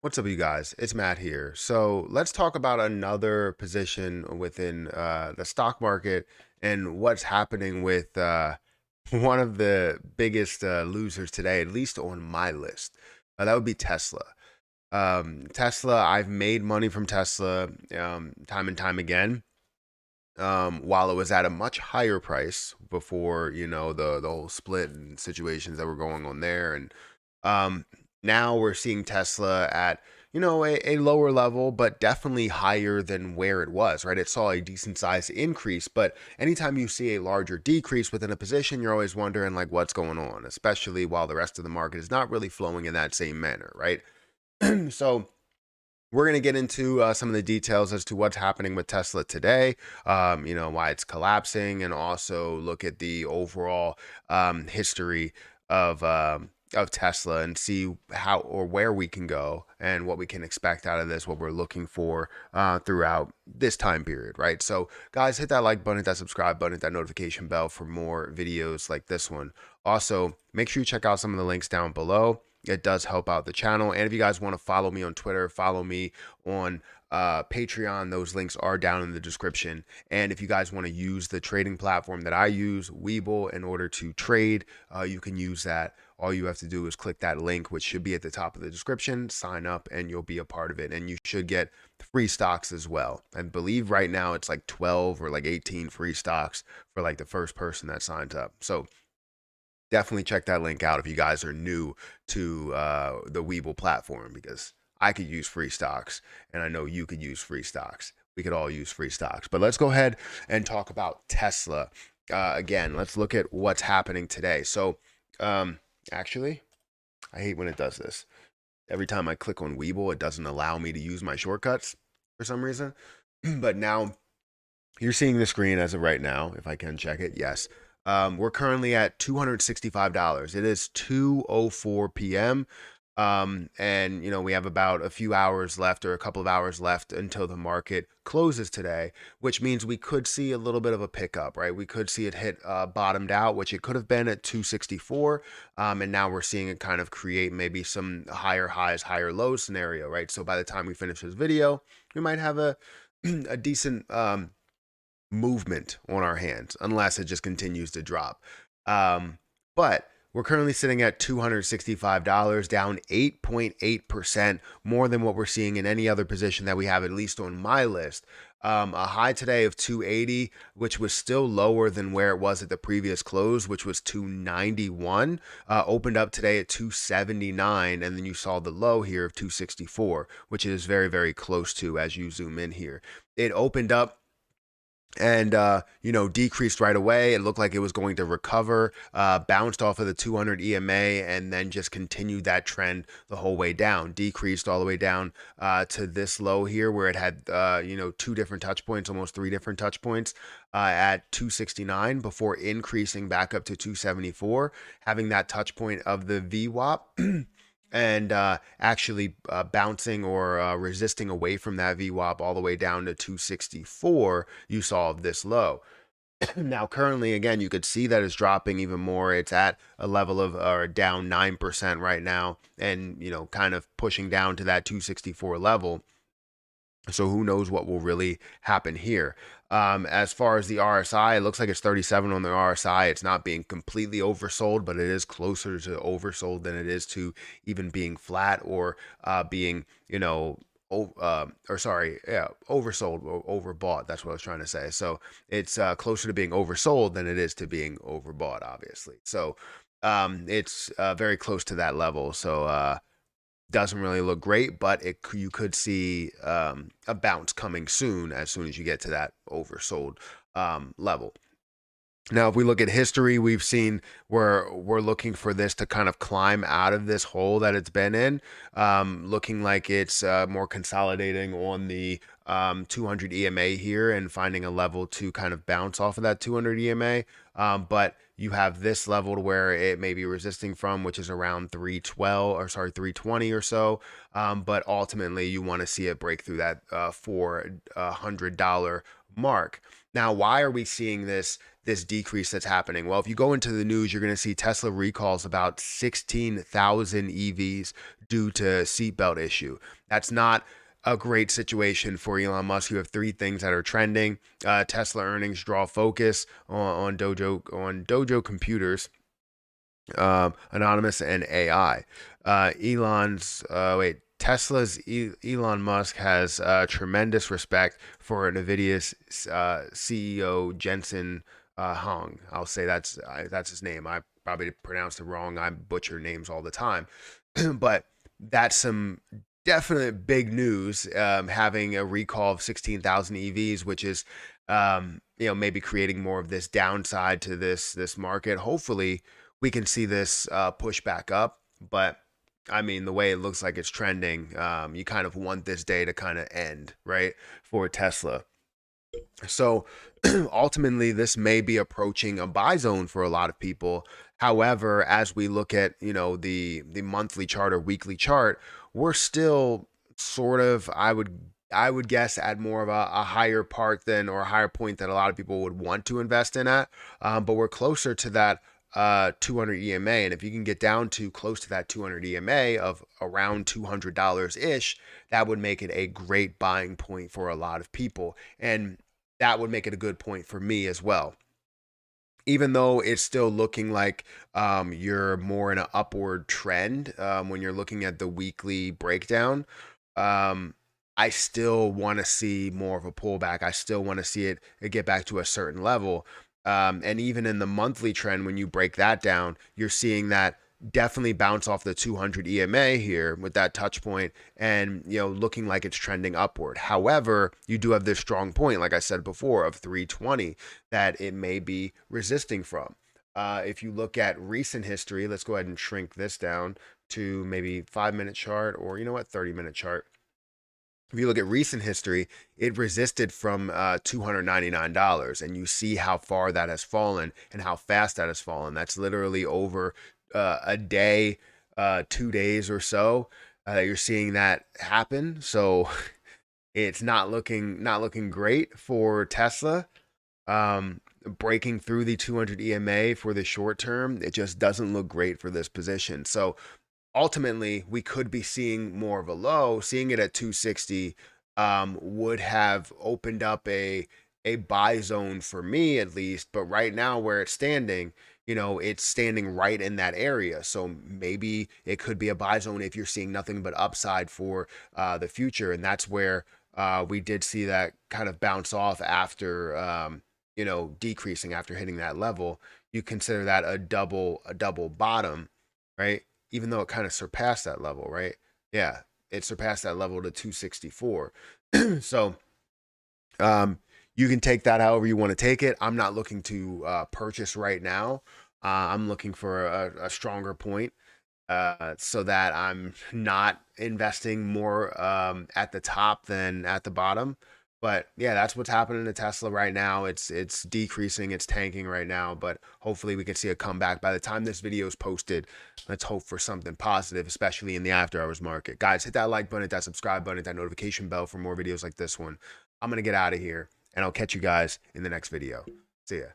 What's up, you guys? It's Matt here. So let's talk about another position within the stock market and what's happening with one of the biggest losers today, at least on my list. That would be Tesla. Tesla, I've made money from Tesla time and time again. While it was at a much higher price before, the whole split and situations that were going on there, and um, now we're seeing Tesla at a lower level, but definitely higher than where it was. Right, it saw a decent sized increase, but anytime you see a larger decrease within a position, you're always wondering like what's going on, especially while the rest of the market is not really flowing in that same manner, right? So we're going to get into some of the details as to what's happening with Tesla today, why it's collapsing, and also look at the overall history of Tesla and see how or where we can go and what we can expect out of this, what we're looking for throughout this time period, right? So, guys, hit that like button, hit that subscribe button, hit that notification bell for more videos like this one. Also, make sure you check out some of the links down below. It does help out the channel. And if you guys want to follow me on Twitter, follow me on Patreon. Those links are down in the description. And if you guys want to use the trading platform that I use, Webull, in order to trade, you can use that. All you have to do is click that link, which should be at the top of the description, sign up, and you'll be a part of it. And you should get free stocks as well. I believe right now it's like 12 or like 18 free stocks for like the first person that signs up. So definitely check that link out if you guys are new to the Webull platform, because I could use free stocks and I know you could use free stocks. We could all use free stocks. But let's go ahead and talk about Tesla. Again, let's look at what's happening today. So, actually, I hate when it does this. Every time I click on Webull, it doesn't allow me to use my shortcuts for some reason. But now you're seeing the screen as of right now. If I can check it, yes. We're currently at $265. It is 2:04 p.m. And we have about a few hours left, or a couple of hours left, until the market closes today, which means we could see a little bit of a pickup, right? We could see it hit bottomed out, which it could have been at 264, and now we're seeing it kind of create maybe some higher highs, higher lows scenario, right? So by the time we finish this video, we might have a a decent movement on our hands unless it just continues to drop. But we're currently sitting at $265, down 8.8%, more than what we're seeing in any other position that we have, at least on my list. A high today of 280, which was still lower than where it was at the previous close, which was 291. Opened up today at 279, and then you saw the low here of 264, which is very, very close to as you zoom in here. It opened up and decreased right away. It looked like it was going to recover, bounced off of the 200 EMA, and then just continued that trend the whole way down. Decreased all the way down to this low here, where it had two different touch points, almost three different touch points at 269, before increasing back up to 274, having that touch point of the VWAP. And actually bouncing or resisting away from that VWAP all the way down to 264, you saw this low. Now, currently, again, you could see that it's dropping even more. It's at a level of down 9% right now, and kind of pushing down to that 264 level. So who knows what will really happen here. As far as the RSI, it looks like it's 37 on the RSI. It's not being completely oversold, but it is closer to oversold than it is to even being flat or being, oversold or overbought. That's what I was trying to say. So it's closer to being oversold than it is to being overbought, obviously. So it's very close to that level. So doesn't really look great, but you could see a bounce coming soon as you get to that oversold level. Now, if we look at history, we've seen where we're looking for this to kind of climb out of this hole that it's been in, looking like it's more consolidating on the 200 EMA here and finding a level to kind of bounce off of that 200 EMA. But you have this level to where it may be resisting from, which is around 320 or so. But ultimately, you want to see it break through that $400 mark. Now, why are we seeing this decrease that's happening? Well, if you go into the news, you're going to see Tesla recalls about 16,000 EVs due to seatbelt issue. That's not a great situation for Elon Musk. You have three things that are trending. Tesla earnings draw focus on Dojo Computers, Anonymous, and AI. Tesla's Elon Musk has tremendous respect for NVIDIA's CEO Jensen Huang. I'll say that's his name. I probably pronounced it wrong. I butcher names all the time, but that's some definite big news. Having a recall of 16,000 EVs, which is maybe creating more of this downside to this market. Hopefully, we can see this push back up, but I mean, the way it looks like it's trending, you kind of want this day to kind of end, right, for Tesla. So ultimately, this may be approaching a buy zone for a lot of people. However, as we look at, the monthly chart or weekly chart, we're still sort of, I would guess, at more of a higher part than, or a higher point that a lot of people would want to invest in at. But we're closer to that 200 EMA. And if you can get down to close to that 200 EMA of around $200 ish, that would make it a great buying point for a lot of people. And that would make it a good point for me as well. Even though it's still looking like you're more in an upward trend when you're looking at the weekly breakdown, I still want to see more of a pullback. I still want to see it get back to a certain level. And even in the monthly trend, when you break that down, you're seeing that definitely bounce off the 200 EMA here with that touch point and, looking like it's trending upward. However, you do have this strong point, like I said before, of 320 that it may be resisting from. If you look at recent history, let's go ahead and shrink this down to maybe 5-minute chart, or 30-minute chart. If you look at recent history, it resisted from $299, and you see how far that has fallen and how fast that has fallen. That's literally over a day, 2 days or so. You're seeing that happen, so it's not looking great for Tesla. Breaking through the 200 EMA for the short term, it just doesn't look great for this position. So ultimately, we could be seeing more of a low. Seeing it at 260 would have opened up a buy zone for me, at least. But right now, where it's standing, it's standing right in that area. So maybe it could be a buy zone if you're seeing nothing but upside for the future. And that's where we did see that kind of bounce off after decreasing after hitting that level. You consider that a double bottom, right? Even though it kind of surpassed that level, right? Yeah, it surpassed that level to 264. So you can take that however you want to take it. I'm not looking to purchase right now. I'm looking for a stronger point so that I'm not investing more at the top than at the bottom. But yeah, that's what's happening to Tesla right now. It's decreasing, it's tanking right now, but hopefully we can see a comeback by the time this video is posted. Let's hope for something positive, especially in the after hours market. Guys, hit that like button, hit that subscribe button, hit that notification bell for more videos like this one. I'm gonna get out of here, and I'll catch you guys in the next video. See ya.